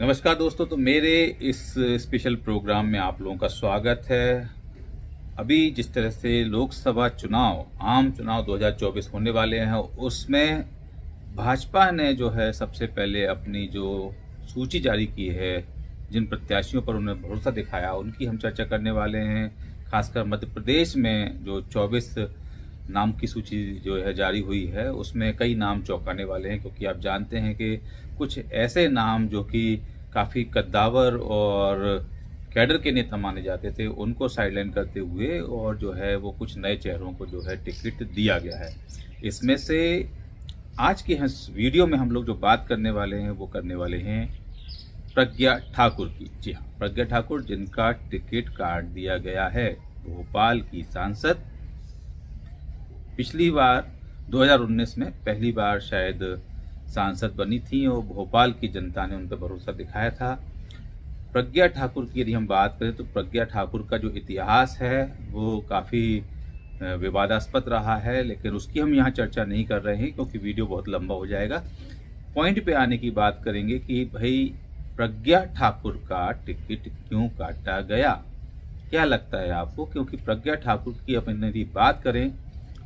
नमस्कार दोस्तों, तो मेरे इस स्पेशल प्रोग्राम में आप लोगों का स्वागत है। अभी जिस तरह से लोकसभा चुनाव, आम चुनाव 2024 होने वाले हैं, उसमें भाजपा ने जो है सबसे पहले अपनी जो सूची जारी की है, जिन प्रत्याशियों पर उन्होंने भरोसा दिखाया, उनकी हम चर्चा करने वाले हैं। खासकर मध्य प्रदेश में जो 24 नाम की सूची जो है जारी हुई है, उसमें कई नाम चौंकाने वाले हैं, क्योंकि आप जानते हैं कि कुछ ऐसे नाम जो कि काफ़ी कद्दावर और कैडर के नेता माने जाते थे, उनको साइडलाइन करते हुए और जो है वो कुछ नए चेहरों को जो है टिकट दिया गया है। इसमें से आज के इस वीडियो में हम लोग जो बात करने वाले हैं वो करने वाले हैं प्रज्ञा ठाकुर की। जी हाँ, प्रज्ञा ठाकुर, जिनका टिकट काट दिया गया है। भोपाल की सांसद, पिछली बार 2019 में पहली बार शायद सांसद बनी थी और भोपाल की जनता ने उन पर भरोसा दिखाया था। प्रज्ञा ठाकुर की यदि हम बात करें तो प्रज्ञा ठाकुर का जो इतिहास है वो काफ़ी विवादास्पद रहा है, लेकिन उसकी हम यहाँ चर्चा नहीं कर रहे हैं क्योंकि वीडियो बहुत लंबा हो जाएगा। पॉइंट पे आने की बात करेंगे कि भाई प्रज्ञा ठाकुर का टिकट क्यों काटा गया, क्या लगता है आपको? क्योंकि प्रज्ञा ठाकुर की अपन यदि बात करें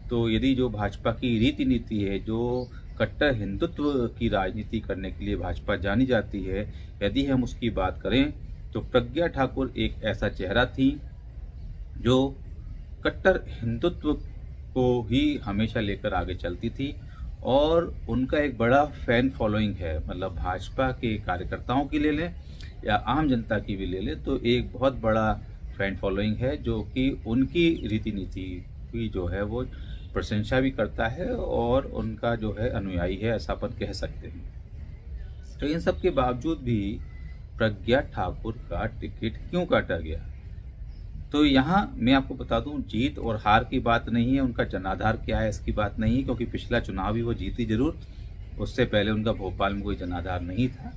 तो यदि जो भाजपा की रीति नीति है, जो कट्टर हिंदुत्व की राजनीति करने के लिए भाजपा जानी जाती है, यदि हम उसकी बात करें तो प्रज्ञा ठाकुर एक ऐसा चेहरा थी जो कट्टर हिंदुत्व को ही हमेशा लेकर आगे चलती थी और उनका एक बड़ा फैन फॉलोइंग है। मतलब भाजपा के कार्यकर्ताओं की ले लें या आम जनता की भी ले लें तो एक बहुत बड़ा फैन फॉलोइंग है, जो कि उनकी रीति नीति की जो है वो प्रशंसा भी करता है और उनका जो है अनुयायी है, ऐसा अपन कह सकते हैं। तो इन सब के बावजूद भी प्रज्ञा ठाकुर का टिकट क्यों काटा गया? तो यहाँ मैं आपको बता दूं, जीत और हार की बात नहीं है, उनका जनाधार क्या है इसकी बात नहीं है, क्योंकि पिछला चुनाव भी वो जीती जरूर, उससे पहले उनका भोपाल में कोई जनाधार नहीं था।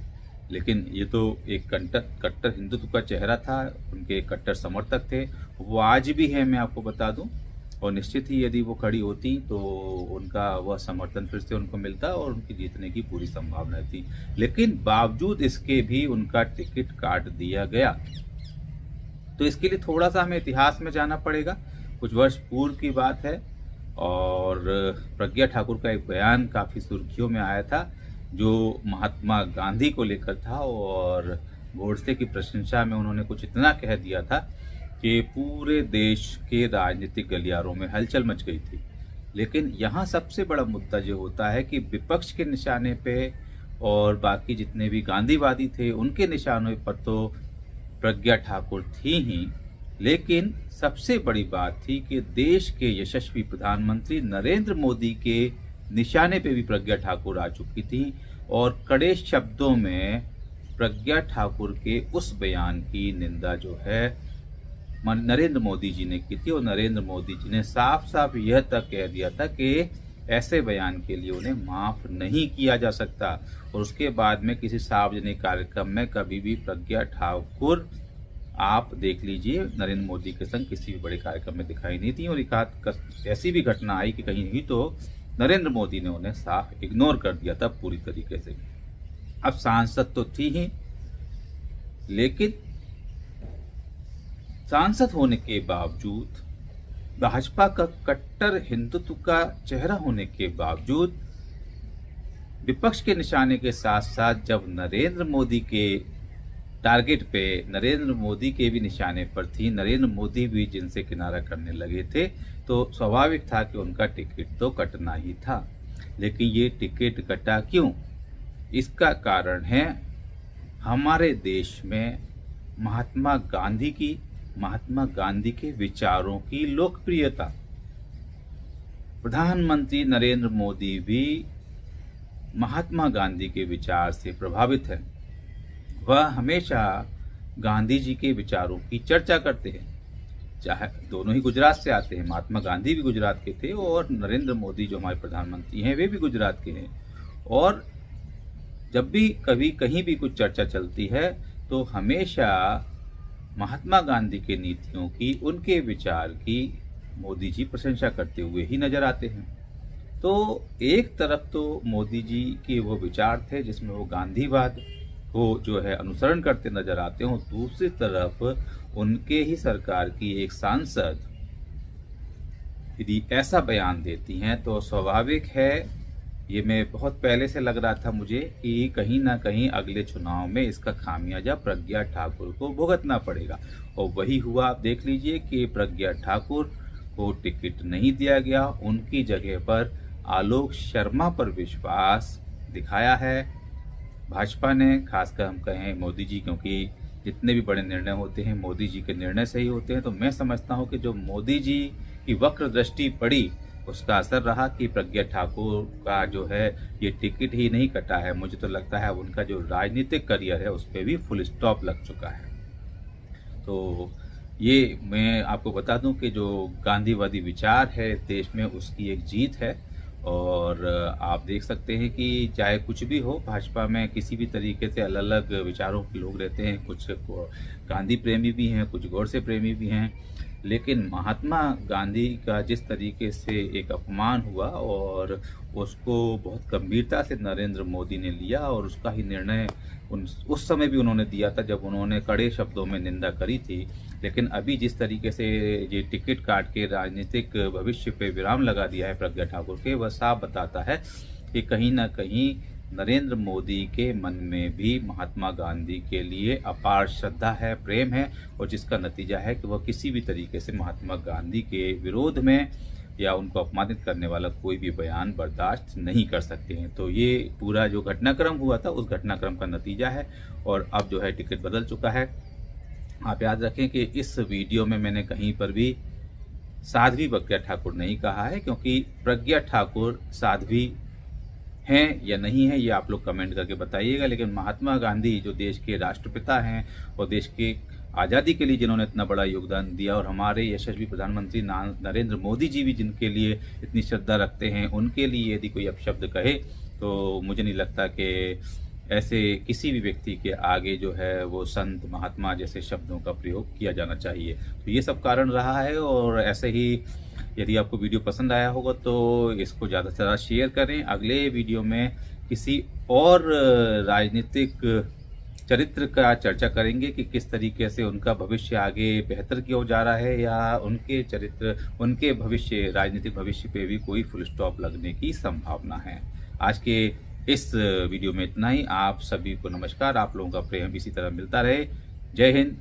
लेकिन ये तो एक कट्टर हिंदुत्व का चेहरा था, उनके कट्टर समर्थक थे, वो आज भी है, मैं आपको बता दूं। और निश्चित ही यदि वो खड़ी होती तो उनका वह समर्थन फिर से उनको मिलता और उनकी जीतने की पूरी संभावना थी। लेकिन बावजूद इसके भी उनका टिकट काट दिया गया। तो इसके लिए थोड़ा सा हमें इतिहास में जाना पड़ेगा। कुछ वर्ष पूर्व की बात है और प्रज्ञा ठाकुर का एक बयान काफ़ी सुर्खियों में आया था, जो महात्मा गांधी को लेकर था और गोडसे की प्रशंसा में उन्होंने कुछ इतना कह दिया था कि पूरे देश के राजनीतिक गलियारों में हलचल मच गई थी। लेकिन यहाँ सबसे बड़ा मुद्दा जो होता है कि विपक्ष के निशाने पे और बाकी जितने भी गांधीवादी थे उनके निशानों पर तो प्रज्ञा ठाकुर थी ही, लेकिन सबसे बड़ी बात थी कि देश के यशस्वी प्रधानमंत्री नरेंद्र मोदी के निशाने पे भी प्रज्ञा ठाकुर आ चुकी थी और कड़े शब्दों में प्रज्ञा ठाकुर के उस बयान की निंदा जो है नरेंद्र मोदी जी ने की थी और नरेंद्र मोदी जी ने साफ साफ यह तक कह दिया था कि ऐसे बयान के लिए उन्हें माफ नहीं किया जा सकता। और उसके बाद में किसी सार्वजनिक कार्यक्रम में कभी भी प्रज्ञा ठाकुर, आप देख लीजिए, नरेंद्र मोदी के संग किसी भी बड़े कार्यक्रम में दिखाई नहीं थी। और एक ऐसी भी घटना आई कि कहीं हुई तो नरेंद्र मोदी ने उन्हें साफ इग्नोर कर दिया था पूरी तरीके से। अब सांसद तो थी ही, लेकिन सांसद होने के बावजूद, भाजपा का कट्टर हिंदुत्व का चेहरा होने के बावजूद, विपक्ष के निशाने के साथ साथ जब नरेंद्र मोदी के टारगेट पे, नरेंद्र मोदी के भी निशाने पर थी, नरेंद्र मोदी भी जिनसे किनारा करने लगे थे, तो स्वाभाविक था कि उनका टिकट तो कटना ही था। लेकिन ये टिकट कटा क्यों? इसका कारण है हमारे देश में महात्मा गांधी के विचारों की लोकप्रियता। प्रधानमंत्री नरेंद्र मोदी भी महात्मा गांधी के विचार से प्रभावित है। वह हमेशा गांधी जी के विचारों की चर्चा करते हैं, चाहे दोनों ही गुजरात से आते हैं। महात्मा गांधी भी गुजरात के थे और नरेंद्र मोदी जो हमारे प्रधानमंत्री हैं वे भी गुजरात के हैं। और जब भी कभी कहीं भी कुछ चर्चा चलती है तो हमेशा महात्मा गांधी के नीतियों की, उनके विचार की मोदी जी प्रशंसा करते हुए ही नजर आते हैं। तो एक तरफ तो मोदी जी के वो विचार थे जिसमें वो गांधीवाद को जो है अनुसरण करते नजर आते हैं, दूसरी तरफ उनके ही सरकार की एक सांसद यदि ऐसा बयान देती हैं तो स्वाभाविक है, ये मैं बहुत पहले से लग रहा था मुझे कि कहीं ना कहीं अगले चुनाव में इसका खामियाजा प्रज्ञा ठाकुर को भुगतना पड़ेगा। और वही हुआ। आप देख लीजिए कि प्रज्ञा ठाकुर को टिकट नहीं दिया गया, उनकी जगह पर आलोक शर्मा पर विश्वास दिखाया है भाजपा ने। खासकर हम कहें मोदी जी, क्योंकि जितने भी बड़े निर्णय होते हैं मोदी जी के निर्णय से ही होते हैं। तो मैं समझता हूं कि जो मोदी जी की वक्र दृष्टि पड़ी उसका असर रहा कि प्रज्ञा ठाकुर का जो है ये टिकट ही नहीं कटा है। मुझे तो लगता है उनका जो राजनीतिक करियर है उस पर भी फुल स्टॉप लग चुका है। तो ये मैं आपको बता दूं कि जो गांधीवादी विचार है देश में उसकी एक जीत है। और आप देख सकते हैं कि चाहे कुछ भी हो, भाजपा में किसी भी तरीके से अलग अलग विचारों के लोग रहते हैं। कुछ गांधी प्रेमी भी हैं, कुछ गोडसे प्रेमी भी हैं, लेकिन महात्मा गांधी का जिस तरीके से एक अपमान हुआ और उसको बहुत गंभीरता से नरेंद्र मोदी ने लिया और उसका ही निर्णय उस समय भी उन्होंने दिया था जब उन्होंने कड़े शब्दों में निंदा करी थी। लेकिन अभी जिस तरीके से ये टिकट काट के राजनीतिक भविष्य पे विराम लगा दिया है प्रज्ञा ठाकुर के, वह साफ बताता है कि कहीं ना कहीं नरेंद्र मोदी के मन में भी महात्मा गांधी के लिए अपार श्रद्धा है, प्रेम है, और जिसका नतीजा है कि वह किसी भी तरीके से महात्मा गांधी के विरोध में या उनको अपमानित करने वाला कोई भी बयान बर्दाश्त नहीं कर सकते हैं। तो ये पूरा जो घटनाक्रम हुआ था उस घटनाक्रम का नतीजा है और अब जो है टिकट बदल चुका है। आप याद रखें कि इस वीडियो में मैंने कहीं पर भी साध्वी प्रज्ञा ठाकुर नहीं कहा है, क्योंकि प्रज्ञा ठाकुर साध्वी हैं या नहीं है ये आप लोग कमेंट करके बताइएगा। लेकिन महात्मा गांधी जो देश के राष्ट्रपिता हैं और देश के आज़ादी के लिए जिन्होंने इतना बड़ा योगदान दिया, और हमारे यशस्वी प्रधानमंत्री नरेंद्र मोदी जी भी जिनके लिए इतनी श्रद्धा रखते हैं, उनके लिए यदि कोई अपशब्द कहे तो मुझे नहीं लगता कि ऐसे किसी भी व्यक्ति के आगे जो है वो संत महात्मा जैसे शब्दों का प्रयोग किया जाना चाहिए। तो ये सब कारण रहा है। और ऐसे ही यदि आपको वीडियो पसंद आया होगा तो इसको ज़्यादा से ज़्यादा शेयर करें। अगले वीडियो में किसी और राजनीतिक चरित्र का चर्चा करेंगे कि किस तरीके से उनका भविष्य आगे बेहतर की ओर जा रहा है या उनके चरित्र, उनके भविष्य, राजनीतिक भविष्य पे भी कोई फुल स्टॉप लगने की संभावना है। आज के इस वीडियो में इतना ही। आप सभी को नमस्कार। आप लोगों का प्रेम इसी तरह मिलता रहे। जय हिंद।